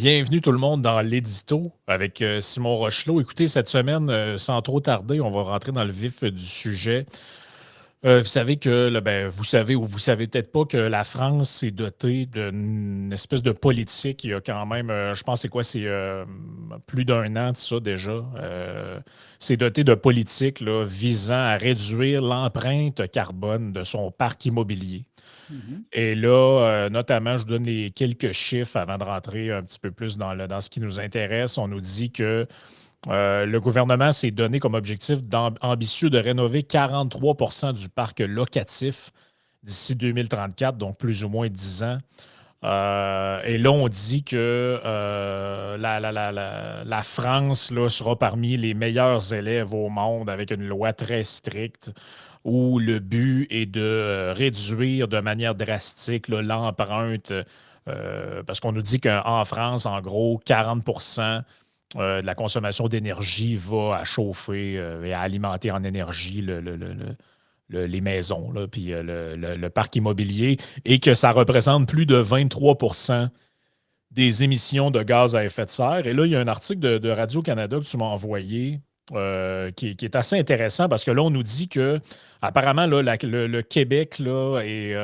Bienvenue tout le monde dans l'édito avec Simon Rochelot. Écoutez, cette semaine, sans trop tarder, on va rentrer dans le vif du sujet. Vous savez que, là, ben, vous savez ou vous savez peut-être pas que la France est dotée d'une espèce de politique. Il y a quand même, je pense, c'est quoi, c'est plus d'un an de ça déjà. C'est doté de politiques là, visant à réduire l'empreinte carbone de son parc immobilier. Mhm. Et là, notamment, je vous donne les quelques chiffres avant de rentrer un petit peu plus dans ce qui nous intéresse. On nous dit que le gouvernement s'est donné comme objectif ambitieux de rénover 43 du parc locatif d'ici 2034, donc plus ou moins 10 ans. Et là, on dit que la France là, sera parmi les meilleurs élèves au monde avec une loi très stricte où le but est de réduire de manière drastique là, l'empreinte. Parce qu'on nous dit qu'en France, en gros, 40 de la consommation d'énergie va à chauffer et à alimenter en énergie les maisons, là, puis le parc immobilier, et que ça représente plus de 23 des émissions de gaz à effet de serre. Et là, il y a un article de Radio-Canada que tu m'as envoyé qui est assez intéressant parce que là, on nous dit que apparemment, là, le Québec là, est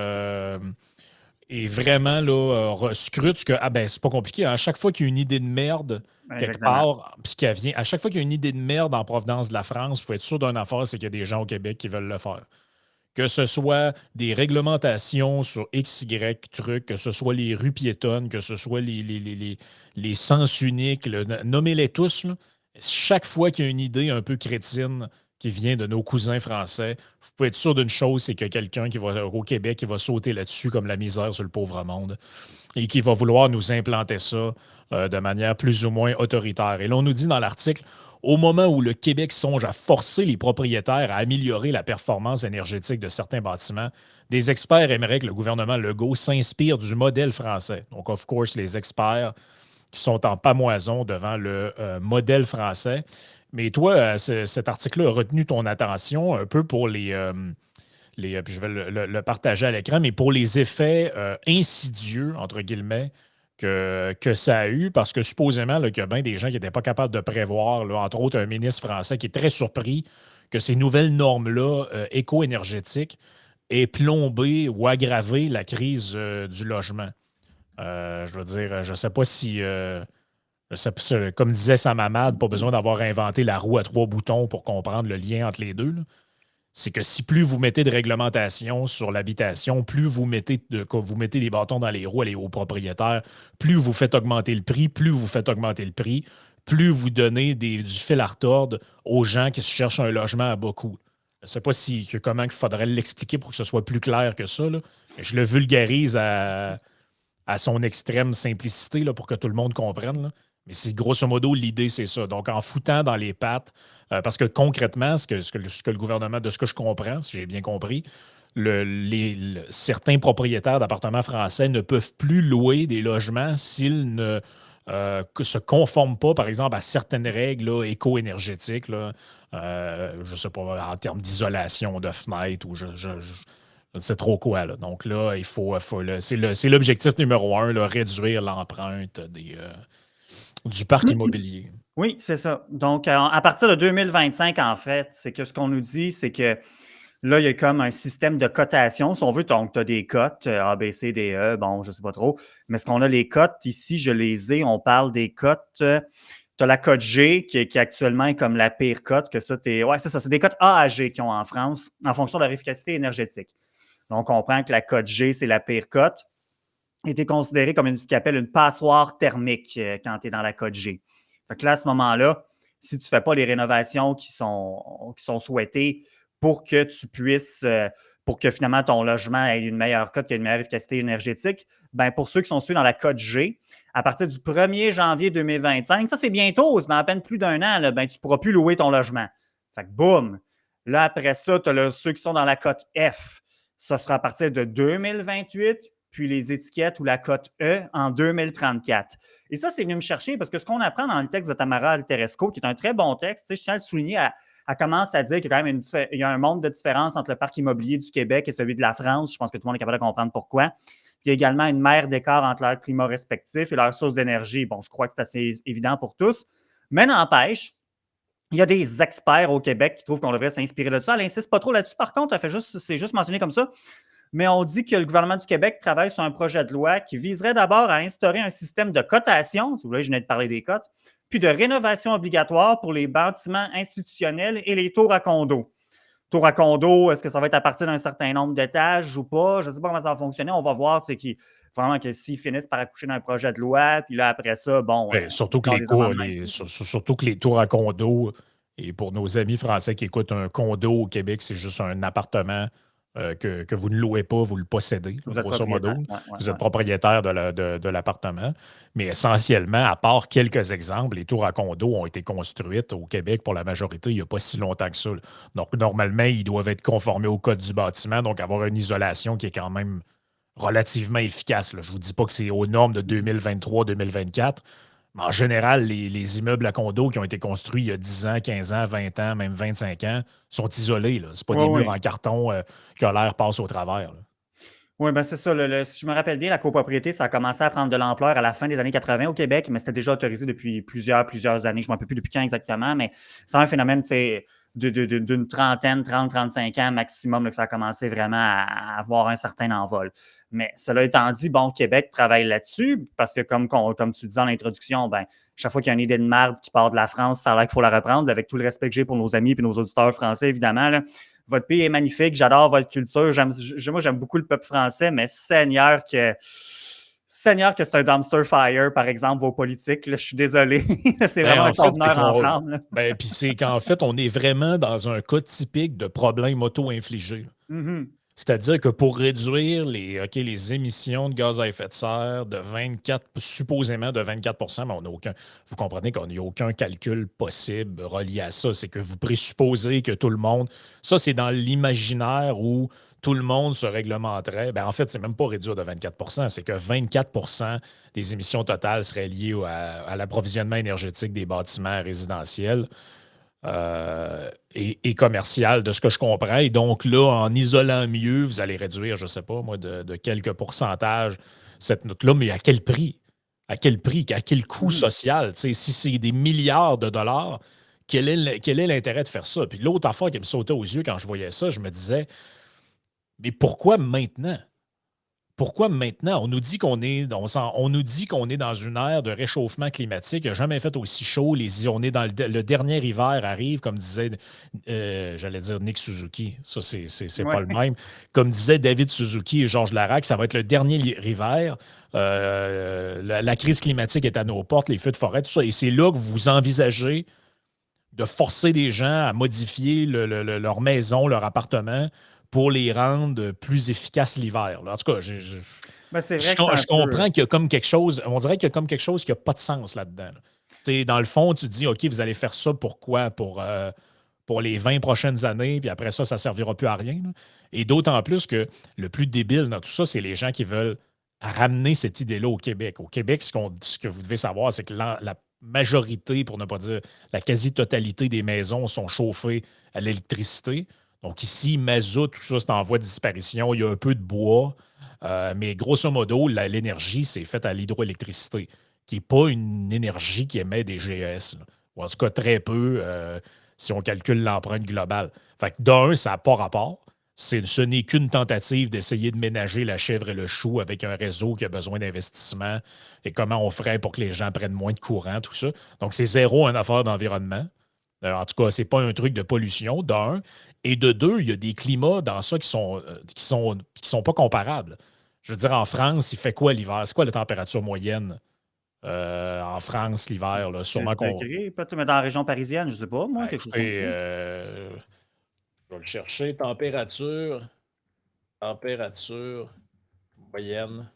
vraiment là, scrute que ah ben c'est pas compliqué. Hein. À chaque fois qu'il y a une idée de merde quelque Exactement. part, puis qu'elle vient, à chaque fois qu'il y a une idée de merde en provenance de la France, il faut être sûr d'une affaire, c'est qu'il y a des gens au Québec qui veulent le faire. Que ce soit des réglementations sur X, Y trucs, que ce soit les rues piétonnes, que ce soit les sens uniques, nommez-les tous. Là. Chaque fois qu'il y a une idée un peu crétine qui vient de nos cousins français, vous pouvez être sûr d'une chose, c'est qu'il y a quelqu'un qui va au Québec qui va sauter là-dessus comme la misère sur le pauvre monde et qui va vouloir nous implanter ça de manière plus ou moins autoritaire. Et là, on nous dit dans l'article, au moment où le Québec songe à forcer les propriétaires à améliorer la performance énergétique de certains bâtiments, des experts aimeraient que le gouvernement Legault s'inspire du modèle français. Donc, of course, les experts qui sont en pamoison devant le modèle français. Mais toi, cet article-là a retenu ton attention un peu pour puis je vais le partager à l'écran, mais pour les effets insidieux, entre guillemets, que ça a eu, parce que supposément là, qu'il y a bien des gens qui n'étaient pas capables de prévoir, là, entre autres un ministre français qui est très surpris que ces nouvelles normes-là éco-énergétiques aient plombé ou aggravé la crise du logement. Je veux dire, je ne sais pas si, comme disait sa mamade, pas besoin d'avoir inventé la roue à trois boutons pour comprendre le lien entre les deux. Là. C'est que si plus vous mettez de réglementation sur l'habitation, plus vous mettez des bâtons dans les roues aux propriétaires, plus vous faites augmenter le prix, plus vous donnez du fil à retordre aux gens qui se cherchent un logement à bas coût. Je ne sais pas comment il faudrait l'expliquer pour que ce soit plus clair que ça, là, mais je le vulgarise à son extrême simplicité là, pour que tout le monde comprenne. Là. Mais c'est grosso modo, l'idée, c'est ça. Donc, en foutant dans les pattes, parce que concrètement, ce que le gouvernement, de ce que je comprends, si j'ai bien compris, certains propriétaires d'appartements français ne peuvent plus louer des logements s'ils ne se conforment pas, par exemple, à certaines règles là, éco-énergétiques. Là, je ne sais pas, en termes d'isolation de fenêtres ou je ne sais trop quoi. Là. Donc là, c'est l'objectif numéro un, là, réduire l'empreinte du parc immobilier. Oui, c'est ça. Donc, à partir de 2025, en fait, c'est que ce qu'on nous dit, c'est que là, il y a comme un système de cotation, si on veut. Donc, tu as des cotes, A, B, C, D, E, bon, je ne sais pas trop. Mais ce qu'on a, les cotes, ici, je les ai, on parle des cotes. Tu as la cote G qui actuellement est comme la pire cote, que ça, ouais, c'est ça, c'est des cotes A à G qu'ils ont en France en fonction de leur efficacité énergétique. Donc, on comprend que la cote G, c'est la pire cote. Était considérée comme ce qu'on appelle une passoire thermique quand tu es dans la cote G. Fait que là, à ce moment-là, si tu ne fais pas les rénovations qui sont souhaitées pour que tu puisses, pour que finalement ton logement ait une meilleure cote, qu'il y ait une meilleure efficacité énergétique, ben pour ceux qui sont situés dans la cote G, à partir du 1er janvier 2025, ça c'est bientôt, c'est dans à peine plus d'un an, là, ben, tu ne pourras plus louer ton logement. Fait que boum! Là, après ça, tu as ceux qui sont dans la cote F. Ça sera à partir de 2028, puis les étiquettes ou la cote E en 2034. Et ça, c'est venu me chercher parce que ce qu'on apprend dans le texte de Tamara Alteresco, qui est un très bon texte, je tiens à le souligner, elle commence à dire qu'il y a quand même il y a un monde de différence entre le parc immobilier du Québec et celui de la France. Je pense que tout le monde est capable de comprendre pourquoi. Puis il y a également une mer d'écart entre leurs climats respectifs et leurs sources d'énergie. Bon, je crois que c'est assez évident pour tous. Mais n'empêche, il y a des experts au Québec qui trouvent qu'on devrait s'inspirer de ça. Elle n'insiste pas trop là-dessus. Par contre, c'est juste mentionné comme ça. Mais on dit que le gouvernement du Québec travaille sur un projet de loi qui viserait d'abord à instaurer un système de cotation, si vous voulez, je venais de parler des cotes, puis de rénovation obligatoire pour les bâtiments institutionnels et les tours à condos. Tours à condos, est-ce que ça va être à partir d'un certain nombre d'étages ou pas? Je ne sais pas comment ça va fonctionner. On va voir, vraiment que s'ils finissent par accoucher d'un projet de loi, puis là, après ça, bon, Ben, ils surtout que sortent des amendements. surtout que les tours à condo, et pour nos amis français qui écoutent, un condo au Québec, c'est juste un appartement que vous ne louez pas, vous le possédez, là, Vous êtes grosso modo. propriétaire. Ouais, ouais, Vous êtes ouais. propriétaire de l'appartement. Mais essentiellement, à part quelques exemples, les tours à condo ont été construites au Québec pour la majorité il n'y a pas si longtemps que ça, là. Donc, normalement, ils doivent être conformés au code du bâtiment, donc avoir une isolation qui est quand même relativement efficace, là. Je ne vous dis pas que c'est aux normes de 2023-2024, mais en général, les immeubles à condos qui ont été construits il y a 10 ans, 15 ans, 20 ans, même 25 ans, sont isolés. Ce ne sont pas Oui, des murs oui. en carton que l'air passe au travers, là. Oui, ben c'est ça. Si je me rappelle bien, la copropriété, ça a commencé à prendre de l'ampleur à la fin des années 80 au Québec, mais c'était déjà autorisé depuis plusieurs années. Je ne me rappelle plus depuis quand exactement, mais c'est un phénomène d'une trentaine, 30, 35 ans maximum là, que ça a commencé vraiment à avoir un certain envol. Mais cela étant dit, bon, Québec travaille là-dessus parce que, comme tu disais en introduction, ben, chaque fois qu'il y a une idée de marde qui part de la France, ça a l'air qu'il faut la reprendre, avec tout le respect que j'ai pour nos amis et nos auditeurs français, évidemment, là. Votre pays est magnifique, j'adore votre culture. Moi, j'aime beaucoup le peuple français, mais Seigneur que c'est un dumpster fire, par exemple, vos politiques. Là, je suis désolé. C'est Ben, vraiment un en fait, c'est conteneur en qu'on. flammes. Ben, puis c'est qu'en fait, on est vraiment dans un cas typique de problème auto-infligé, là. Mm-hmm. C'est-à-dire que pour réduire les émissions de gaz à effet de serre de 24, supposément de 24 mais on n'a aucun, vous comprenez qu'on n'y a aucun calcul possible relié à ça. C'est que vous présupposez que tout le monde, ça c'est dans l'imaginaire où tout le monde se réglementerait. Ben, en fait, c'est même pas réduire de 24 c'est que 24 des émissions totales seraient liées à l'approvisionnement énergétique des bâtiments résidentiels et commercial, de ce que je comprends. Et donc là, en isolant mieux, vous allez réduire, je ne sais pas, moi, de quelques pourcentages cette note-là, mais à quel prix? À quel prix? À quel coût Mm-hmm. social? Tu sais, si c'est des milliards de dollars, quel est l'intérêt de faire ça? Puis l'autre affaire qui me sautait aux yeux quand je voyais ça, je me disais, mais pourquoi maintenant? Pourquoi maintenant? On nous dit qu'on est dans une ère de réchauffement climatique. Il n'a jamais fait aussi chaud. On est dans le dernier hiver arrive, comme disait, j'allais dire Nick Suzuki. Ça, c'est pas Ouais. le même. Comme disait David Suzuki et Georges Larac, ça va être le dernier hiver. La crise climatique est à nos portes, les feux de forêt, tout ça. Et c'est là que vous envisagez de forcer les gens à modifier leur maison, leur appartement pour les rendre plus efficaces l'hiver, là. En tout cas, Ben, c'est vrai que c'est je un peu. comprends qu'il y a comme quelque chose, on dirait qu'il y a comme quelque chose qui n'a pas de sens là-dedans, là. Tu sais, dans le fond, tu te dis, OK, vous allez faire ça pourquoi? Pour les 20 prochaines années, puis après ça, ça ne servira plus à rien, là. Et d'autant plus que le plus débile dans tout ça, c'est les gens qui veulent ramener cette idée-là au Québec. Au Québec, ce que vous devez savoir, c'est que la majorité, pour ne pas dire la quasi-totalité des maisons sont chauffées à l'électricité. Donc ici, mazout, tout ça, c'est en voie de disparition. Il y a un peu de bois, mais grosso modo, l'énergie, c'est faite à l'hydroélectricité, qui n'est pas une énergie qui émet des GES, là. Ou en tout cas très peu si on calcule l'empreinte globale. Fait que d'un, ça n'a pas rapport. Ce n'est qu'une tentative d'essayer de ménager la chèvre et le chou avec un réseau qui a besoin d'investissement et comment on ferait pour que les gens prennent moins de courant, tout ça. Donc, c'est zéro en affaire d'environnement. En tout cas, c'est pas un truc de pollution, d'un. Et de deux, il y a des climats dans ça qui sont pas comparables. Je veux dire, en France, il fait quoi l'hiver? C'est quoi la température moyenne en France l'hiver, là? Sûrement C'est qu'on. degrés, peut-être, mais dans la région parisienne, je ne sais pas, moi, Ben, quelque chose comme écoutez, ça. je vais le chercher. Température moyenne,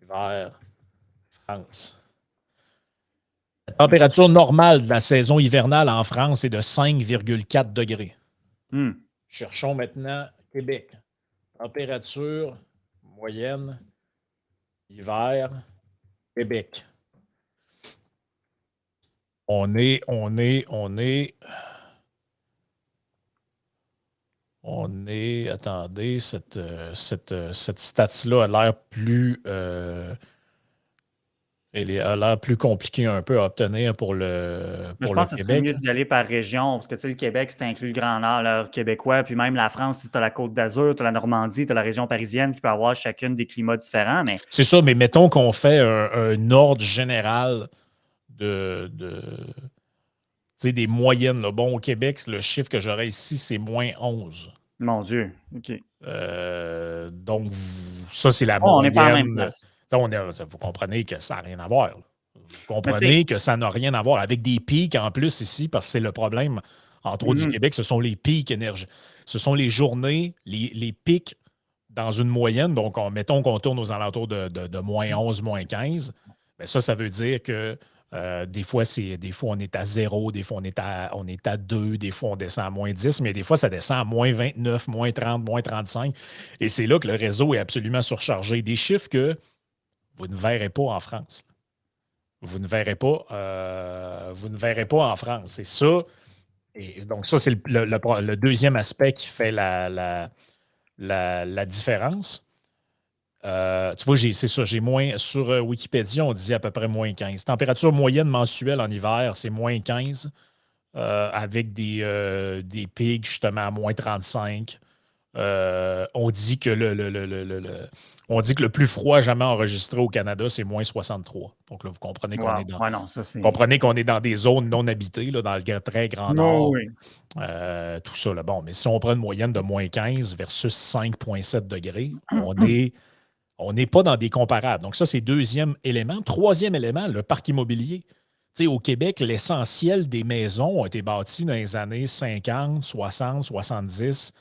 hiver, France. La Ben, je- température normale de la saison hivernale en France est de 5,4 degrés. Hmm. Cherchons maintenant Québec. Température moyenne, hiver, Québec. On est On est. Attendez, cette stats-là a l'air plus. A l'air plus compliquée un peu à obtenir Mais je pour le pense que ce serait Québec. mieux d'y aller par région, parce que tu sais, le Québec, c'est inclus le Grand Nord, là, québécois, puis même la France, si tu as la Côte d'Azur, tu as la Normandie, tu as la région parisienne qui peut avoir chacune des climats différents, mais C'est ça, mais mettons qu'on fait un ordre général de tu sais, des moyennes. Là. Bon, au Québec, le chiffre que j'aurais ici, c'est -11. mon Dieu, OK. Donc, ça, c'est la Oh, on n'est pas en même moyenne. place. Vous comprenez que ça n'a rien à voir. Là. Vous Mais tu sais, comprenez que ça n'a rien à voir avec des pics en plus ici, parce que c'est le problème, entre autres, du mhm, Québec, ce sont les pics énergie. Ce sont les journées, les pics dans une moyenne. Donc, mettons qu'on tourne aux alentours de -11, -15. Mais ça veut dire que des fois, on est à 0, des fois, on est à 2, des fois, on descend à -10, mais des fois, ça descend à -29, -30, -35. Et c'est là que le réseau est absolument surchargé. Des chiffres que vous ne verrez pas en France. Vous ne verrez pas en France. C'est ça. Et donc, ça, c'est le deuxième aspect qui fait la différence. Tu vois, c'est ça, j'ai moins. Sur Wikipédia, on disait à peu près -15. Température moyenne mensuelle en hiver, c'est -15, avec des pics justement à -35. On dit que on dit que le plus froid jamais enregistré au Canada, c'est -63. Donc là, vous comprenez wow. Ouais, non, ça c'est. qu'on est dans des zones non habitées, là, dans le très grand Non, nord. oui. Tout ça. Là. Bon, mais si on prend une moyenne de -15 versus 5,7 degrés, on n'est pas dans des comparables. Donc, ça, c'est deuxième élément. Troisième élément, le parc immobilier. Tu sais, au Québec, l'essentiel des maisons ont été bâties dans les années 50, 60, 70.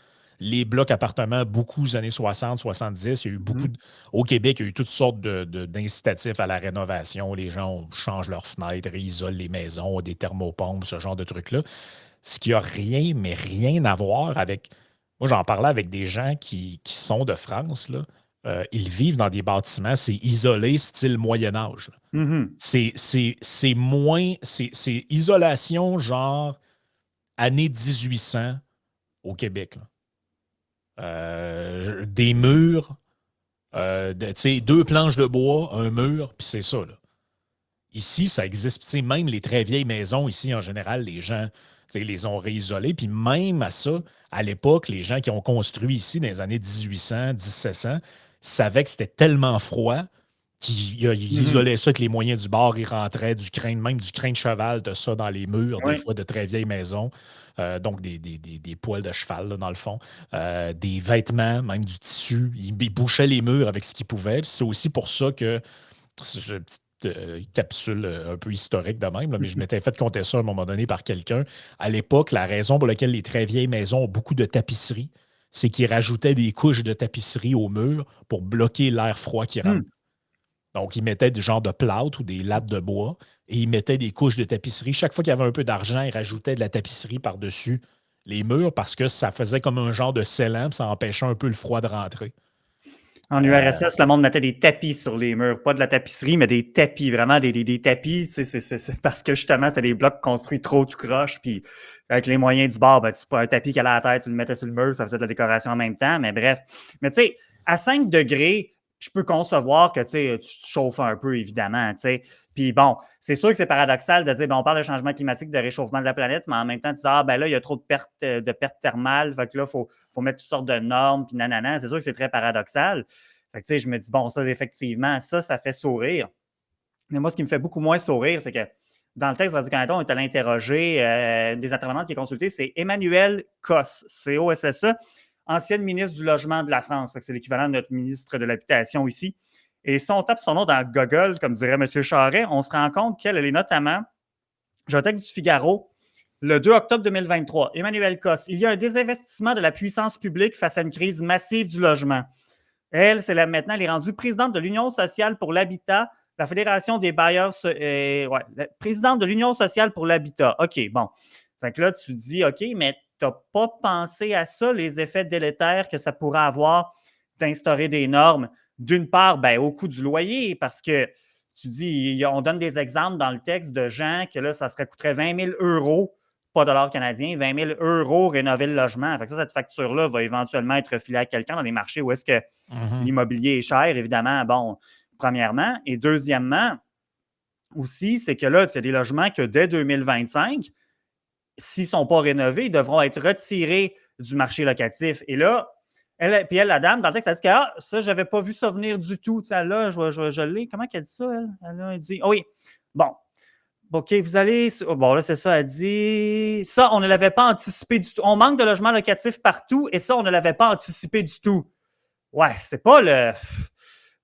Les blocs appartements, beaucoup des années 60, 70. Il y a eu Mhm. Au Québec, il y a eu toutes sortes d'incitatifs à la rénovation. Les gens changent leurs fenêtres, isolent les maisons, des thermopompes, ce genre de trucs-là. Ce qui n'a rien, mais rien à voir avec. Moi, j'en parlais avec des gens qui sont de France, là. Ils vivent dans des bâtiments, c'est isolé, style Moyen-Âge. Mhm. C'est moins. C'est isolation, genre année 1800 au Québec. Là. Des murs, tu sais, deux planches de bois, un mur, puis c'est ça. Là. Ici, ça existe. Tu sais, même les très vieilles maisons, ici, en général, les gens tu sais, les ont réisolées. Puis même à ça, à l'époque, les gens qui ont construit ici dans les années 1800, 1700, savaient que c'était tellement froid qu'ils Mhm. isolaient ça avec les moyens du bord. Ils rentraient du crin, même du crin de cheval, de ça dans les murs, des Oui. fois de très vieilles maisons. Donc des poils de cheval, là, dans le fond. Des vêtements, même du tissu. Ils bouchaient les murs avec ce qu'ils pouvaient. Puis c'est aussi pour ça que c'est une petite capsule un peu historique de même, là, mais je m'étais fait compter ça à un moment donné par quelqu'un. À l'époque, la raison pour laquelle les très vieilles maisons ont beaucoup de tapisserie, c'est qu'ils rajoutaient des couches de tapisserie au mur pour bloquer l'air froid qui rentre. Mhm. Donc, ils mettaient du genre de plâtre ou des lattes de bois et ils mettaient des couches de tapisserie. Chaque fois qu'il y avait un peu d'argent, ils rajoutaient de la tapisserie par-dessus les murs parce que ça faisait comme un genre de scellant, puis ça empêchait un peu le froid de rentrer. En URSS, le monde mettait des tapis sur les murs. Pas de la tapisserie, mais des tapis. Vraiment des tapis. C'est parce que justement, c'était des blocs construits trop tout croche. Puis avec les moyens du bord, ben, c'est pas un tapis qui allait à la tête, tu le mettais sur le mur, ça faisait de la décoration en même temps. Mais bref. Mais tu sais, à 5 degrés, je peux concevoir que tu te chauffes un peu, évidemment. T'sais. Puis bon, c'est sûr que c'est paradoxal de dire, ben, on parle de changement climatique, de réchauffement de la planète, mais en même temps, tu dis, ah, ben là, il y a trop de pertes thermales, fait que là, faut mettre toutes sortes de normes, puis nanana. C'est sûr que c'est très paradoxal. Fait que, tu sais, je me dis, bon, ça, effectivement, ça fait sourire. Mais moi, ce qui me fait beaucoup moins sourire, c'est que dans le texte de Radio-Canada, on est allé interroger des intervenantes qui est consultée, c'est Emmanuel Cosse, C-O-S-S-E, ancienne ministre du Logement de la France. C'est l'équivalent de notre ministre de l'Habitation ici. Et si on tape son nom dans Google, comme dirait M. Charret, on se rend compte qu'elle est notamment, j'ai un texte du Figaro, le 2 octobre 2023. Emmanuel Cosse, il y a un désinvestissement de la puissance publique face à une crise massive du logement. Elle, maintenant, elle est rendue présidente de l'Union sociale pour l'habitat, la Fédération des bailleurs, présidente de l'Union sociale pour l'habitat. OK, bon. Fait que là, tu te dis, OK, mais tu n'as pas pensé à ça, les effets délétères que ça pourrait avoir d'instaurer des normes. D'une part, ben, au coût du loyer, parce que tu dis, on donne des exemples dans le texte de gens que là, ça coûterait 20 000 € pas dollars canadiens, 20 000 euros rénover le logement. Fait que ça, cette facture-là va éventuellement être refilée à quelqu'un dans les marchés où est-ce que l'immobilier est cher, évidemment, bon, premièrement. Et deuxièmement, aussi, c'est que là, c'est des logements que dès 2025, s'ils ne sont pas rénovés, ils devront être retirés du marché locatif. Et là, la dame, dans le texte, elle dit que ça, je n'avais pas vu ça venir du tout. Là, je l'ai. Comment qu'elle dit ça, elle? Elle dit, oui, bon, OK, vous allez. Bon, là, c'est ça, elle dit. Ça, on ne l'avait pas anticipé du tout. On manque de logements locatifs partout et ça, on ne l'avait pas anticipé du tout. Ouais, c'est pas le.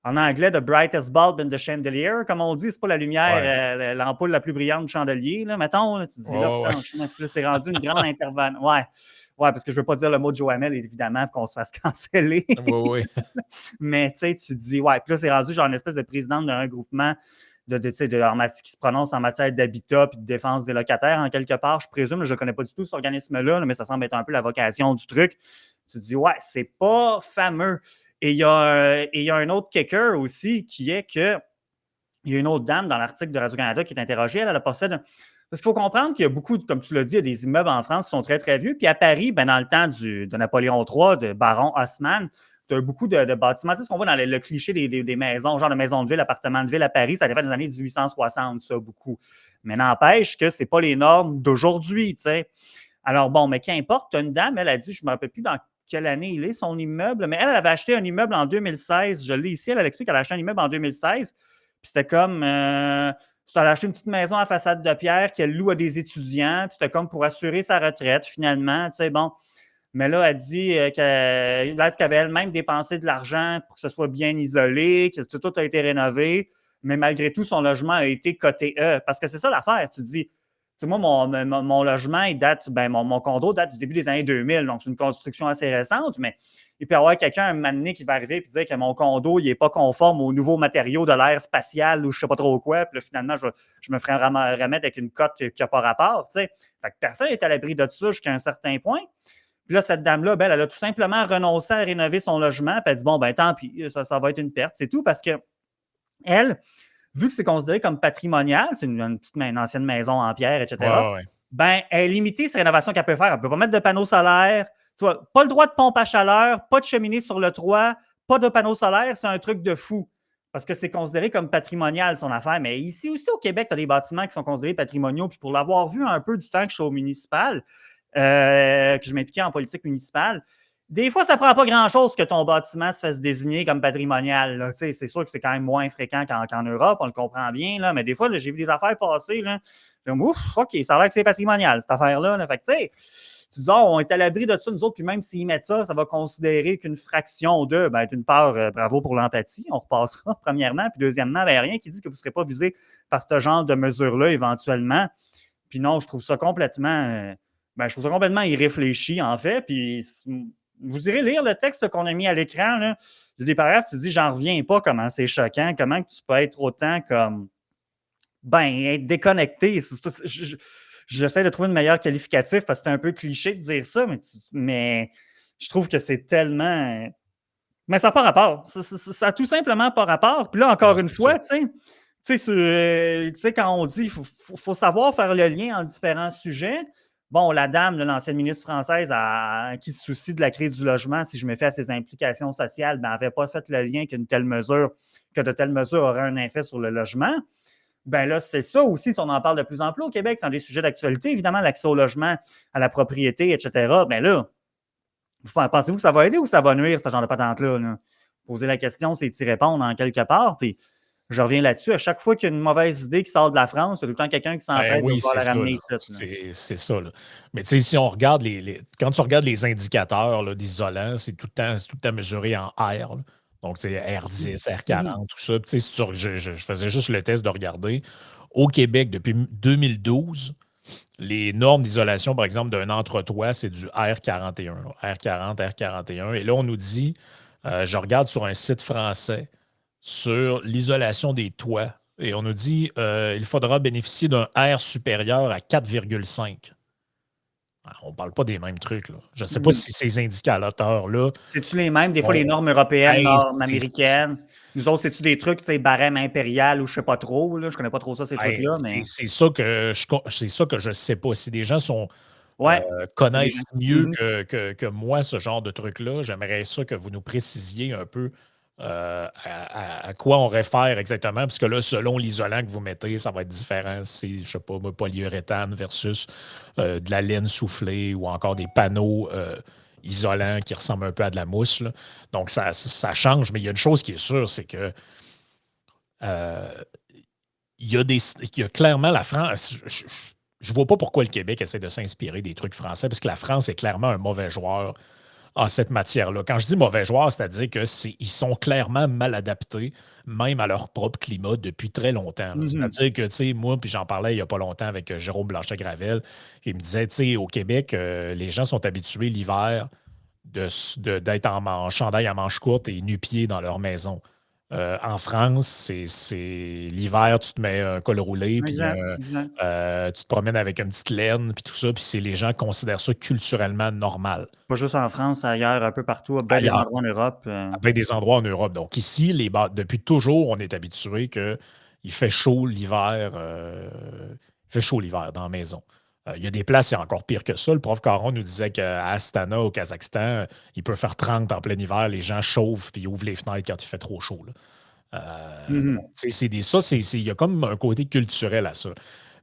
En anglais, the brightest bulb in the chandelier, comme on dit, c'est pas la lumière, l'ampoule la plus brillante du chandelier. Là, mettons, là, tu te dis, là, franchement, là, c'est rendu une grande intervention. Ouais, parce que je veux pas dire le mot de Joamel, évidemment, pour qu'on se fasse canceller. Oui. Mais tu sais, tu te dis, ouais, puis là, c'est rendu genre une espèce de présidente d'un regroupement qui se prononce en matière d'habitat et de défense des locataires, en quelque part. Je présume, je ne connais pas du tout cet organisme-là, mais ça semble être un peu la vocation du truc. Tu te dis, ouais, c'est pas fameux. Et il y a un autre kicker aussi qui est que il y a une autre dame dans l'article de Radio-Canada qui est interrogée. Elle possède. Parce qu'il faut comprendre qu'il y a beaucoup, comme tu l'as dit, il y a des immeubles en France qui sont très, très vieux. Puis à Paris, dans le temps de Napoléon III, de Baron Haussmann, tu as beaucoup de bâtiments. Tu sais ce qu'on voit dans le cliché des maisons, genre de maisons de ville, appartements de ville à Paris, ça a été fait dans les années 1860, ça, beaucoup. Mais n'empêche que ce n'est pas les normes d'aujourd'hui, tu sais. Alors bon, mais qu'importe, tu as une dame, elle a dit, je ne me rappelle plus dans quelle année il est, son immeuble, mais elle avait acheté un immeuble en 2016. Je l'ai ici, elle explique qu'elle a acheté un immeuble en 2016. Puis c'était comme, elle a acheté une petite maison à façade de pierre qu'elle loue à des étudiants. Puis c'était comme pour assurer sa retraite, finalement. Tu sais, bon. Mais là, elle dit qu'elle avait elle-même dépensé de l'argent pour que ce soit bien isolé, que tout a été rénové. Mais malgré tout, son logement a été coté E. Parce que c'est ça l'affaire. Tu te dis, moi, mon logement, il date, mon condo date du début des années 2000, donc c'est une construction assez récente, mais il peut y avoir quelqu'un un moment donné qui va arriver et dire que mon condo, il n'est pas conforme aux nouveaux matériaux de l'ère spatiale ou je ne sais pas trop quoi, puis là, finalement, je me ferai remettre avec une cote qui n'a pas rapport. Fait que personne n'est à l'abri de ça jusqu'à un certain point. Puis là, cette dame-là, elle a tout simplement renoncé à rénover son logement, puis elle dit, bon, tant pis, ça va être une perte, c'est tout, parce que elle, vu que c'est considéré comme patrimonial, c'est une ancienne maison en pierre, etc., elle est limitée ces rénovations qu'elle peut faire. Elle ne peut pas mettre de panneaux solaires, tu vois, pas le droit de pompe à chaleur, pas de cheminée sur le toit, pas de panneaux solaires, c'est un truc de fou. Parce que c'est considéré comme patrimonial, son affaire. Mais ici aussi, au Québec, tu as des bâtiments qui sont considérés patrimoniaux. Puis pour l'avoir vu un peu du temps que je suis au municipal, que je m'impliquais en politique municipale, des fois, ça ne prend pas grand-chose que ton bâtiment se fasse désigner comme patrimonial. Là. C'est sûr que c'est quand même moins fréquent qu'en Europe, on le comprend bien, là, mais des fois, j'ai vu des affaires passer. Là, comme, ouf, OK, ça a l'air que c'est patrimonial, cette affaire-là. Là. Fait que, tu dis, on est à l'abri de ça, nous autres, puis même s'ils mettent ça, ça va considérer qu'une fraction de, d'une part, bravo pour l'empathie, on repassera, premièrement, puis deuxièmement, rien qui dit que vous ne serez pas visé par ce genre de mesures-là éventuellement. Puis non, je trouve ça complètement, irréfléchi, en fait, puis vous irez lire le texte qu'on a mis à l'écran. Là. Il y a des paragraphes, tu te dis, j'en reviens pas comment c'est choquant, comment tu peux être autant comme, être déconnecté. J'essaie de trouver une meilleure qualificatif parce que c'est un peu cliché de dire ça, mais je trouve que c'est tellement. Mais ça n'a pas rapport. Ça n'a tout simplement pas rapport. Puis là, encore une fois, tu sais, quand on dit qu'il faut savoir faire le lien en différents sujets. Bon, la dame, l'ancienne ministre française qui se soucie de la crise du logement, si je me fie à ses implications sociales, n'avait pas fait le lien que de telles mesures auraient un effet sur le logement. Là, c'est ça aussi, si on en parle de plus en plus au Québec, c'est un des sujets d'actualité, évidemment, l'accès au logement, à la propriété, etc. Là, pensez-vous que ça va aider ou ça va nuire, ce genre de patente-là? Là? Poser la question, c'est y répondre en quelque part, puis je reviens là-dessus. À chaque fois qu'il y a une mauvaise idée qui sort de la France, il y a tout le temps quelqu'un qui s'empresse de vouloir la ramener ici. C'est ça. Là. Mais tu sais, si on regarde quand tu regardes les indicateurs d'isolant, c'est tout le temps mesuré en R. Là. Donc, c'est R10, R40, tout ça. Tu sais, je faisais juste le test de regarder. Au Québec, depuis 2012, les normes d'isolation, par exemple, d'un entre-toit, c'est du R41. Là. R40, R41. Et là, on nous dit, je regarde sur un site français, sur l'isolation des toits. Et on nous dit il faudra bénéficier d'un R supérieur à 4,5. On ne parle pas des mêmes trucs. Là. Je ne sais pas si ces indicateurs-là. C'est-tu les mêmes? Des fois, les normes européennes, normes américaines. Nous autres, c'est-tu des trucs, tu sais, barème impérial ou je sais pas trop, là? Je connais pas trop ça, ces Ben, trucs-là, c'est mais c'est ça que c'est ça que je sais pas. Si des gens ouais, il y a des gens connaissent mieux mmh que moi ce genre de truc-là, j'aimerais ça que vous nous précisiez un peu à quoi on réfère exactement, parce que là, selon l'isolant que vous mettez, ça va être différent. C'est, je sais pas, moi, polyuréthane versus de la laine soufflée ou encore des panneaux isolants qui ressemblent un peu à de la mousse, là. Donc, ça change, mais il y a une chose qui est sûre, c'est que euh, il y a clairement la France. Je vois pas pourquoi le Québec essaie de s'inspirer des trucs français, parce que la France est clairement un mauvais joueur en cette matière-là. Quand je dis mauvais joueur, c'est-à-dire qu'ils sont clairement mal adaptés, même à leur propre climat, depuis très longtemps, là. mh. C'est-à-dire que, tu sais, moi, puis j'en parlais il n'y a pas longtemps avec Jérôme Blanchet-Gravel, il me disait, tu sais, au Québec, les gens sont habitués l'hiver d'être en chandail à manches courtes et nu-pieds dans leur maison. En France, c'est l'hiver, tu te mets un col roulé, puis Exact, exact. tu te promènes avec une petite laine, puis tout ça, puis les gens considèrent ça culturellement normal. Pas juste en France, ailleurs, un peu partout, à bien des Ailleurs, endroits en Europe, à bien des endroits en Europe. Donc ici, depuis toujours, on est habitué qu'il fait chaud l'hiver. Il fait chaud l'hiver dans la maison. Il y a des places, c'est encore pire que ça. Le prof Caron nous disait qu'à Astana, au Kazakhstan, il peut faire 30 en plein hiver. Les gens chauffent puis ouvrent les fenêtres quand il fait trop chaud, là. mmh Il y a comme un côté culturel à ça.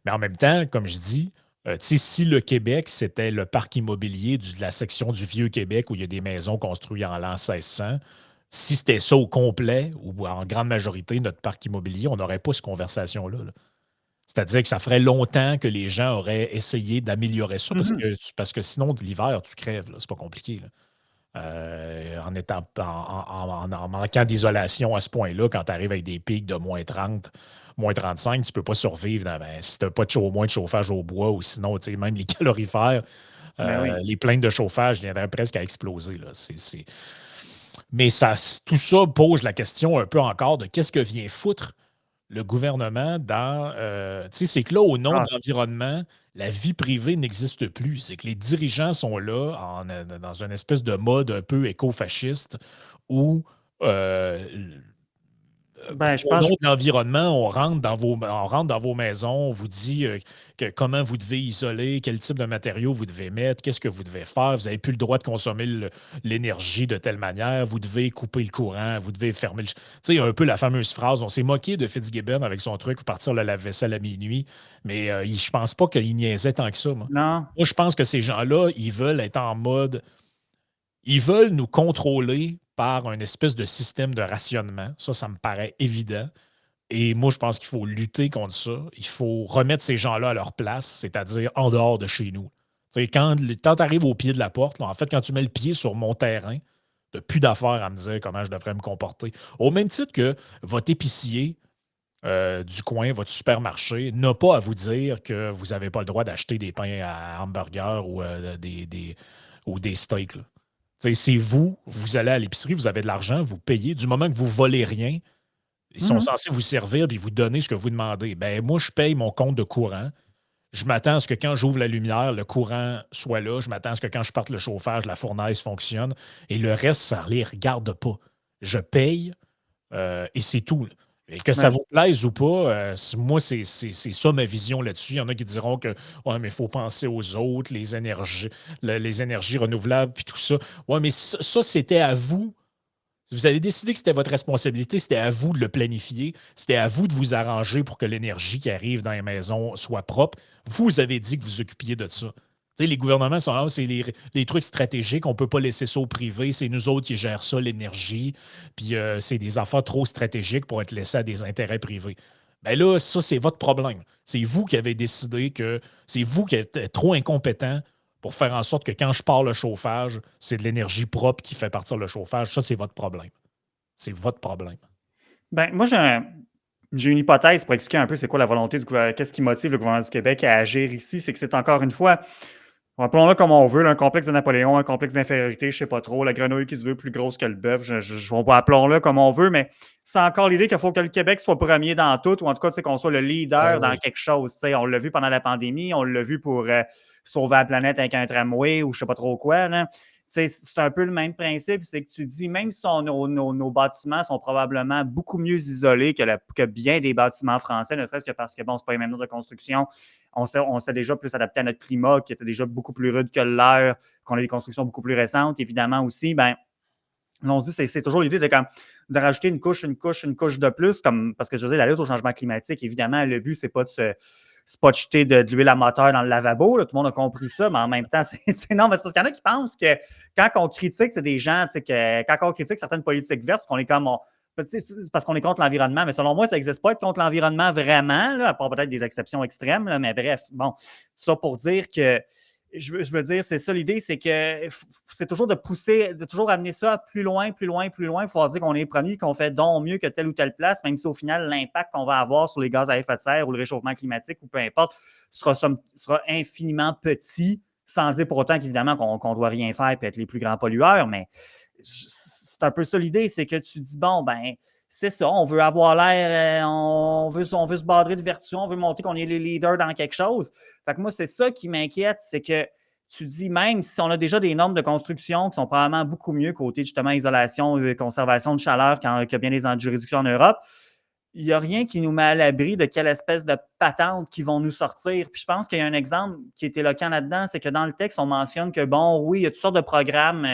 Mais en même temps, comme je dis, tu sais, si le Québec, c'était le parc immobilier de la section du Vieux-Québec où il y a des maisons construites en l'an 1600, si c'était ça au complet, ou en grande majorité, notre parc immobilier, on n'aurait pas cette conversation-là, là. C'est-à-dire que ça ferait longtemps que les gens auraient essayé d'améliorer ça mh. parce que sinon, de l'hiver, tu crèves, là. C'est pas compliqué, là. En étant en manquant d'isolation à ce point-là, quand tu arrives avec des pics de -30, -35, tu ne peux pas survivre si tu n'as pas au moins de chauffage au bois ou sinon, tu sais, même les calorifères, Ben oui. les plaintes de chauffage viendraient presque à exploser, là. Mais tout ça pose la question un peu encore de qu'est-ce que vient foutre le gouvernement tu sais, c'est que là, au nom Ah, de l'environnement, la vie privée n'existe plus. C'est que les dirigeants sont là dans une espèce de mode un peu éco-fasciste où euh, ben, je au nom pense de l'environnement, on rentre dans vos maisons, on vous dit comment vous devez isoler, quel type de matériaux vous devez mettre, qu'est-ce que vous devez faire. Vous n'avez plus le droit de consommer l'énergie de telle manière, vous devez couper le courant, vous devez fermer le... Tu sais, un peu la fameuse phrase, on s'est moqué de Fitzgibbon avec son truc pour partir le lave-vaisselle à minuit, mais je pense pas qu'il niaisait tant que ça, moi. non. Moi, je pense que ces gens-là, ils veulent être en mode ils veulent nous contrôler par un espèce de système de rationnement. Ça me paraît évident. Et moi, je pense qu'il faut lutter contre ça. Il faut remettre ces gens-là à leur place, c'est-à-dire en dehors de chez nous. Tu sais, quand tu arrives au pied de la porte, là, en fait, quand tu mets le pied sur mon terrain, tu n'as plus d'affaires à me dire comment je devrais me comporter. Au même titre que votre épicier du coin, votre supermarché, n'a pas à vous dire que vous n'avez pas le droit d'acheter des pains à hamburger ou des steaks, là. C'est vous, vous allez à l'épicerie, vous avez de l'argent, vous payez. Du moment que vous volez rien, ils sont Mmh censés vous servir et vous donner ce que vous demandez. Ben, moi, je paye mon compte de courant. Je m'attends à ce que quand j'ouvre la lumière, le courant soit là. Je m'attends à ce que quand je parte le chauffage, la fournaise fonctionne. Et le reste, ça ne les regarde pas. Je paye et c'est tout, là. Et que ça Ben, vous plaise ou pas, moi, c'est ça ma vision là-dessus. Il y en a qui diront que ouais, mais il faut penser aux autres, les énergies renouvelables, puis tout ça. Ouais, mais ça, c'était à vous. Vous avez décidé que c'était votre responsabilité, c'était à vous de le planifier, c'était à vous de vous arranger pour que l'énergie qui arrive dans les maisons soit propre. Vous avez dit que vous occupiez de ça. Tu sais, les gouvernements sont là, c'est les trucs stratégiques, on ne peut pas laisser ça au privé, c'est nous autres qui gèrent ça, l'énergie, puis c'est des affaires trop stratégiques pour être laissées à des intérêts privés. Ben là, ça, c'est votre problème. C'est vous qui avez décidé que c'est vous qui êtes trop incompétent pour faire en sorte que quand je pars le chauffage, c'est de l'énergie propre qui fait partir le chauffage. Ça, c'est votre problème. C'est votre problème. ben, moi, j'ai une hypothèse pour expliquer un peu c'est quoi la volonté du gouvernement, qu'est-ce qui motive le gouvernement du Québec à agir ici. C'est que c'est encore une fois, appelons-le comme on veut, là, un complexe de Napoléon, un complexe d'infériorité, je sais pas trop, la grenouille qui se veut plus grosse que le bœuf, appelons-le comme on veut, mais c'est encore l'idée qu'il faut que le Québec soit premier dans tout, ou en tout cas, tu sais, qu'on soit le leader dans Oui. quelque chose. Tu sais, on l'a vu pendant la pandémie, on l'a vu pour sauver la planète avec un tramway ou je sais pas trop quoi, là. Tu sais, c'est un peu le même principe, c'est que tu dis, même si nos bâtiments sont probablement beaucoup mieux isolés que bien des bâtiments français, ne serait-ce que parce que, bon, c'est pas les mêmes normes de construction, on s'est déjà plus adapté à notre climat, qui était déjà beaucoup plus rude que l'air, qu'on a des constructions beaucoup plus récentes, évidemment aussi, ben on se dit, c'est toujours l'idée de rajouter une couche de plus, parce que je veux dire, la lutte au changement climatique, évidemment, le but, c'est pas de jeter de l'huile à moteur dans le lavabo, là, tout le monde a compris ça, mais en même temps, non, mais c'est parce qu'il y en a qui pensent que quand on critique, c'est des gens, quand on critique certaines politiques vertes, qu'on est comme, c'est parce qu'on est contre l'environnement, mais selon moi, ça n'existe pas être contre l'environnement vraiment, là, à part peut-être des exceptions extrêmes, là, mais bref, bon, ça pour dire que je veux dire, c'est ça l'idée, c'est que c'est toujours de pousser, de toujours amener ça plus loin, plus loin, plus loin. Il faut dire qu'on est premier, qu'on fait donc mieux que telle ou telle place, même si au final, l'impact qu'on va avoir sur les gaz à effet de serre ou le réchauffement climatique ou peu importe sera infiniment petit, sans dire pour autant qu'évidemment qu'on ne doit rien faire et être les plus grands pollueurs, mais c'est un peu ça l'idée, c'est que tu dis, bon, ben, c'est ça, on veut avoir l'air, on veut se badrer de vertu, on veut montrer qu'on est les leaders dans quelque chose. Fait que moi, c'est ça qui m'inquiète, c'est que tu dis, même si on a déjà des normes de construction qui sont probablement beaucoup mieux côté justement isolation et conservation de chaleur qu'il y a bien des juridictions en Europe, il n'y a rien qui nous met à l'abri de quelle espèce de patente qui vont nous sortir. Puis je pense qu'il y a un exemple qui est éloquent là-dedans, c'est que dans le texte, on mentionne que, bon, oui, il y a toutes sortes de programmes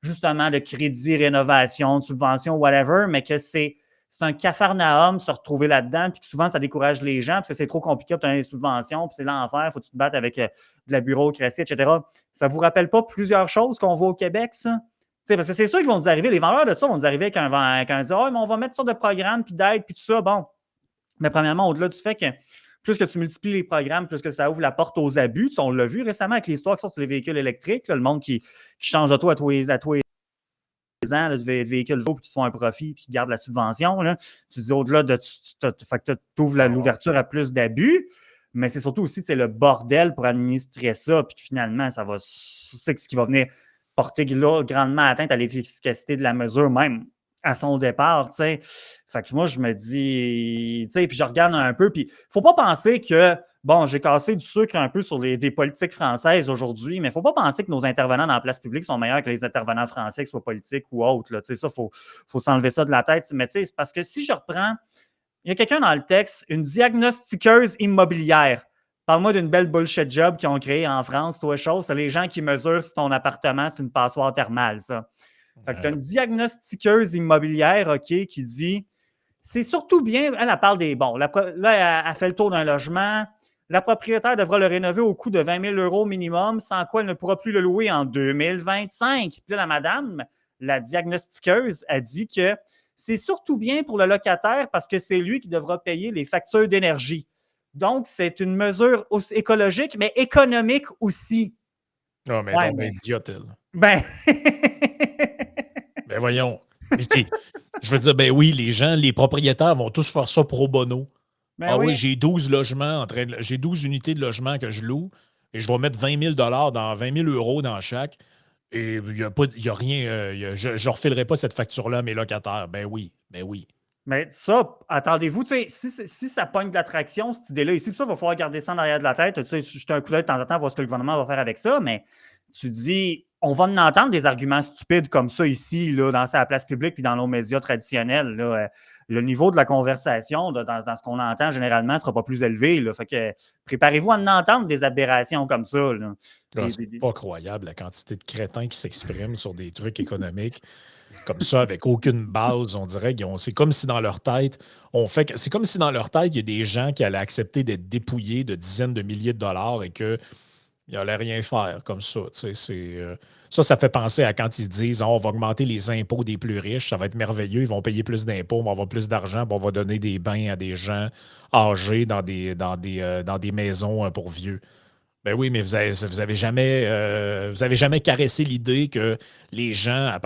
justement de crédit, rénovation, de subvention, whatever, mais que c'est un capharnaüm se retrouver là-dedans, puis que souvent, ça décourage les gens, parce que c'est trop compliqué d'obtenir des subventions, puis c'est l'enfer, il faut que tu te battes avec de la bureaucratie, etc. Ça ne vous rappelle pas plusieurs choses qu'on voit au Québec, ça? T'sais, parce que c'est sûr qu'ils vont nous arriver, les vendeurs de ça vont nous arriver avec un dire, oh, mais on va mettre toutes sortes de programmes, puis d'aide, puis tout ça. Bon, mais premièrement, au-delà du fait que plus que tu multiplies les programmes, plus que ça ouvre la porte aux abus. On l'a vu récemment avec l'histoire qui sort sur les véhicules électriques, là, le monde qui change d'auto à tous les ans, là, de véhicules nouveaux qui se font un profit puis qui gardent la subvention. Là. Tu dis au-delà de. Tu ouvres l'ouverture à plus d'abus, mais c'est surtout aussi le bordel pour administrer ça, puis que finalement, ça va. C'est ce qui va venir porter grandement atteinte à l'efficacité de la mesure, même à son départ, tu sais. Fait que moi, je me dis, tu sais, puis je regarde un peu, puis il ne faut pas penser que, bon, j'ai cassé du sucre un peu sur des politiques françaises aujourd'hui, mais il ne faut pas penser que nos intervenants dans la place publique sont meilleurs que les intervenants français, que ce soit politiques ou autres, là. Tu sais, ça, il faut s'enlever ça de la tête. Mais tu sais, c'est parce que si je reprends, il y a quelqu'un dans le texte, une diagnostiqueuse immobilière. Parle-moi d'une belle bullshit job qu'ils ont créée en France, toi, chose. C'est les gens qui mesurent si ton appartement, c'est une passoire thermale, ça. Fait que tu as une diagnostiqueuse immobilière, OK, qui dit c'est surtout bien. Elle parle des bons. Là, elle fait le tour d'un logement. La propriétaire devra le rénover au coût de 20 000 € minimum, sans quoi elle ne pourra plus le louer en 2025. Puis là, la madame, la diagnostiqueuse, a dit que c'est surtout bien pour le locataire parce que c'est lui qui devra payer les factures d'énergie. Donc, c'est une mesure écologique, mais économique aussi. Non, mais ouais, non, mais idiote, elle. Ben. Ben voyons. Je veux dire, ben oui, les propriétaires vont tous faire ça pro bono. Ben oui, j'ai 12 logements, j'ai 12 unités de logement que je loue et je vais mettre 20 000 dans 20 000 € dans chaque. Et il n'y a rien, je ne refilerai pas cette facture-là à mes locataires. Ben oui, ben oui. Mais ça, attendez-vous, tu sais, si ça pogne de l'attraction, cette idée-là, ici, ça, il va falloir garder ça en arrière de la tête. Tu sais, jeter un coup d'œil de temps en temps, voir ce que le gouvernement va faire avec ça, mais tu dis, on va en entendre des arguments stupides comme ça ici, là, dans la place publique puis dans nos médias traditionnels. Là, le niveau de la conversation dans ce qu'on entend généralement ne sera pas plus élevé. Là, fait que préparez-vous à en entendre des aberrations comme ça. Là. C'est pas croyable la quantité de crétins qui s'expriment sur des trucs économiques comme ça, avec aucune base. On dirait que c'est comme si dans leur tête, c'est comme si dans leur tête, il y a des gens qui allaient accepter d'être dépouillés de dizaines de milliers de dollars et qu'ils n'allaient rien faire comme ça. Ça fait penser à quand ils disent on va augmenter les impôts des plus riches, ça va être merveilleux, ils vont payer plus d'impôts, on va avoir plus d'argent, on va donner des bains à des gens âgés dans des maisons pour vieux. Ben oui, mais vous avez jamais caressé l'idée que les gens,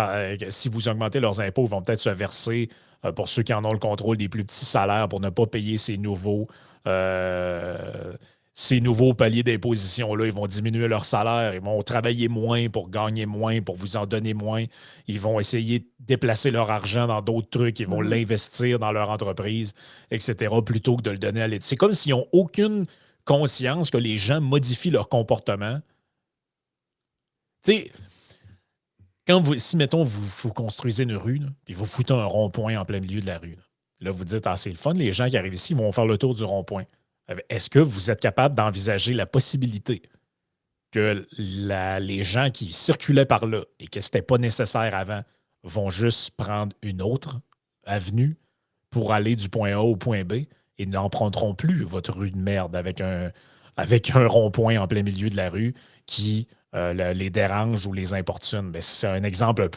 si vous augmentez leurs impôts, vont peut-être se verser, pour ceux qui en ont le contrôle, des plus petits salaires pour ne pas payer ces nouveaux paliers d'imposition-là. Ils vont diminuer leur salaire, ils vont travailler moins pour gagner moins, pour vous en donner moins. Ils vont essayer de déplacer leur argent dans d'autres trucs, ils vont l'investir dans leur entreprise, etc., plutôt que de le donner à l'État. C'est comme s'ils n'ont aucune conscience que les gens modifient leur comportement. Tu sais, Si, mettons, vous construisez une rue, là, puis vous foutez un rond-point en plein milieu de la rue, là, vous dites, ah, c'est le fun, les gens qui arrivent ici vont faire le tour du rond-point. Est-ce que vous êtes capable d'envisager la possibilité que les gens qui circulaient par là et que c'était pas nécessaire avant vont juste prendre une autre avenue pour aller du point A au point B et n'emprunteront plus votre rue de merde avec un rond-point en plein milieu de la rue qui les dérange ou les importune. Ben, c'est un exemple un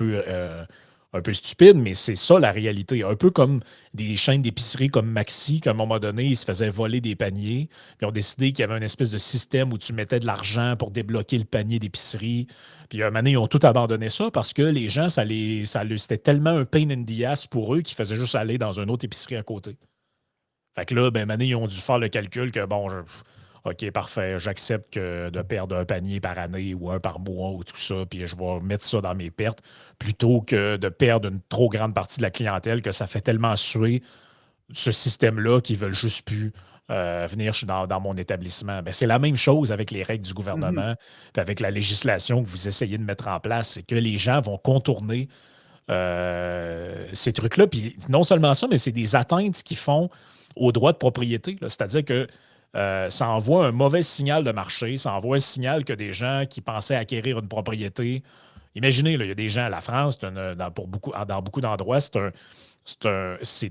peu stupide, mais c'est ça la réalité. Un peu comme des chaînes d'épicerie comme Maxi, qu'à un moment donné, ils se faisaient voler des paniers. Puis ils ont décidé qu'il y avait une espèce de système où tu mettais de l'argent pour débloquer le panier d'épicerie. Puis un moment donné, ils ont tout abandonné ça parce que les gens, c'était tellement un pain in the ass pour eux qu'ils faisaient juste aller dans une autre épicerie à côté. Fait que là, ben, maintenant, ils ont dû faire le calcul que, bon, OK, parfait, j'accepte de perdre un panier par année ou un par mois ou tout ça, puis je vais mettre ça dans mes pertes plutôt que de perdre une trop grande partie de la clientèle que ça fait tellement suer ce système-là qu'ils veulent juste plus venir dans mon établissement. Ben, c'est la même chose avec les règles du Mhm. gouvernement, puis avec la législation que vous essayez de mettre en place, c'est que les gens vont contourner ces trucs-là. Puis non seulement ça, mais c'est des atteintes qu'ils font aux droits de propriété. C'est-à-dire que ça envoie un mauvais signal de marché, ça envoie un signal que des gens qui pensaient acquérir une propriété. Imaginez, là, il y a des gens à la France, dans beaucoup d'endroits, c'est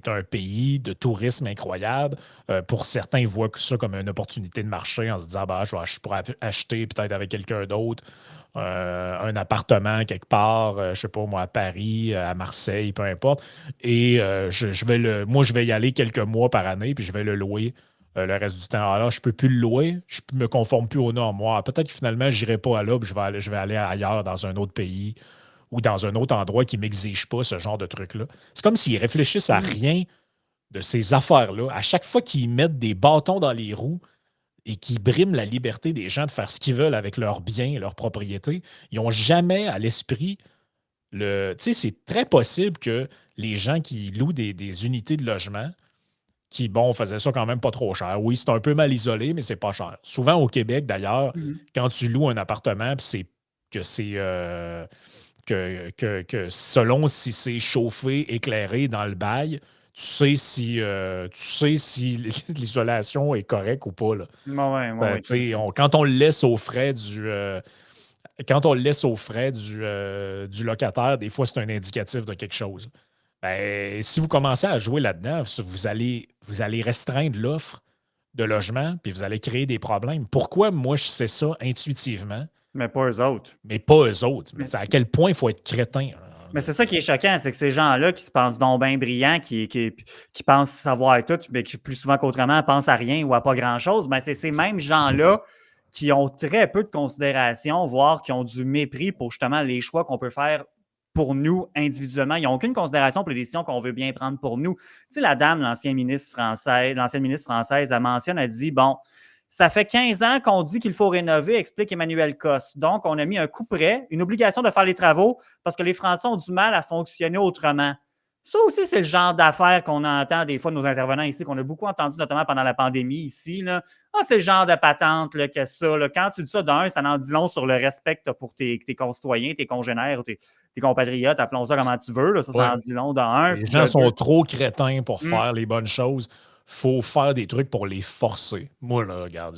un pays de tourisme incroyable. Pour certains, ils voient ça comme une opportunité de marché en se disant bah, je pourrais acheter peut-être avec quelqu'un d'autre un appartement quelque part, je sais pas moi, à Paris, à Marseille, peu importe. Et moi, je vais y aller quelques mois par année, puis je vais le louer le reste du temps. Alors, je ne peux plus le louer, je ne me conforme plus aux normes. Moi, peut-être que finalement, je n'irai pas là, puis je vais aller ailleurs, dans un autre pays ou dans un autre endroit qui ne m'exige pas ce genre de truc-là. C'est comme s'ils réfléchissent à Mhm. rien de ces affaires-là. À chaque fois qu'ils mettent des bâtons dans les roues et qu'ils briment la liberté des gens de faire ce qu'ils veulent avec leurs biens, leurs propriétés, ils n'ont jamais à l'esprit Tu sais, c'est très possible que les gens qui louent des unités de logement, qui, bon, faisaient ça quand même pas trop cher. Oui, c'est un peu mal isolé, mais c'est pas cher. Souvent au Québec, d'ailleurs, Mhm. quand tu loues un appartement, puis c'est que selon si c'est chauffé, éclairé dans le bail, tu sais si l'isolation est correcte ou pas, là. Ouais, ouais, Ben, ouais, tout à tu sais, fait. quand on le laisse aux frais quand on le laisse aux frais du locataire, des fois, c'est un indicatif de quelque chose. Ben, si vous commencez à jouer là-dedans, vous allez restreindre l'offre de logement, puis vous allez créer des problèmes. Pourquoi moi, je sais ça intuitivement, Mais pas eux autres. mais pas eux autres? Mais Mais c'est à quel point il faut être crétin, hein, Mais c'est ça qui est choquant, c'est que ces gens-là qui se pensent donc bien brillants, qui pensent savoir tout, mais qui plus souvent qu'autrement pensent à rien ou à pas grand-chose, ben c'est ces mêmes gens-là qui ont très peu de considération, voire qui ont du mépris pour justement les choix qu'on peut faire pour nous individuellement. Ils n'ont aucune considération pour les décisions qu'on veut bien prendre pour nous. Tu sais, la dame, l'ancienne ministre française, elle mentionne, elle dit, bon, ça fait 15 ans qu'on dit qu'il faut rénover, explique Emmanuel Cosse. Donc, on a mis un coup près, une obligation de faire les travaux parce que les Français ont du mal à fonctionner autrement. Ça aussi, c'est le genre d'affaires qu'on entend des fois de nos intervenants ici, qu'on a beaucoup entendu, notamment pendant la pandémie ici. Là. Ah, c'est le genre de patente là, que ça. Là. Quand tu dis ça d'un, ça en dit long sur le respect que tu as pour tes concitoyens, tes congénères, tes compatriotes, appelons ça comme tu veux. Là. Ça Ouais. en dit long d'un. Les Puis gens de sont deux. trop crétins pour Hum, faire les bonnes choses. Faut faire des trucs pour les forcer. Moi, là, regarde,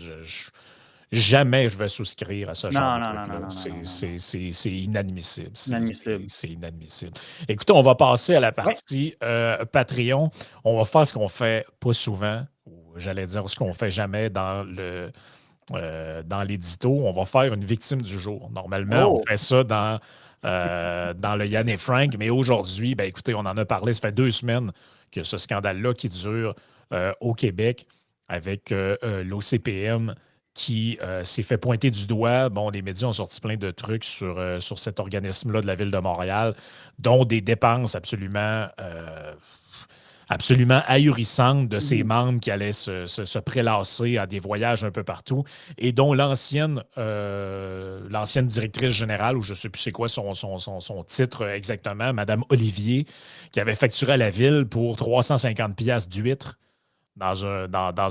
jamais je vais souscrire à ce genre non, de non, non, truc-là. non, non, non, non, non, non. C'est inadmissible. Inadmissible. C'est inadmissible. Écoutez, on va passer à la Oui. partie Patreon. On va faire ce qu'on fait pas souvent, ou j'allais dire ce qu'on fait jamais dans l'édito. On va faire une victime du jour. Normalement, on Oh. fait ça dans le Yann et Frank, mais aujourd'hui, ben, écoutez, on en a parlé, ça fait 2 semaines que ce scandale-là qui dure au Québec avec l'OCPM qui s'est fait pointer du doigt. Bon, les médias ont sorti plein de trucs sur cet organisme-là de la ville de Montréal, dont des dépenses absolument ahurissante de ses Mhm. membres qui allaient se prélasser à des voyages un peu partout et dont l'ancienne directrice générale, ou je ne sais plus c'est quoi son titre exactement, Madame Olivier, qui avait facturé à la ville pour 350 piastres d'huîtres dans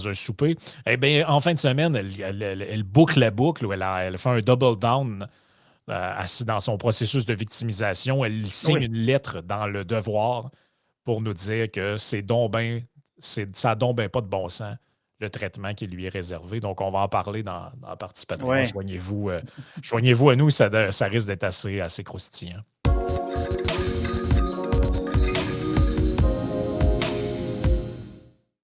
un souper. Eh bien, en fin de semaine, elle boucle la boucle, ou elle fait un double down dans son processus de victimisation, elle signe Oui. une lettre dans Le Devoir pour nous dire que ça n'a donc ben pas de bon sens, le traitement qui lui est réservé. Donc, on va en parler dans la partie Patreon. Oui. Joignez-vous à nous, ça risque d'être assez croustillant.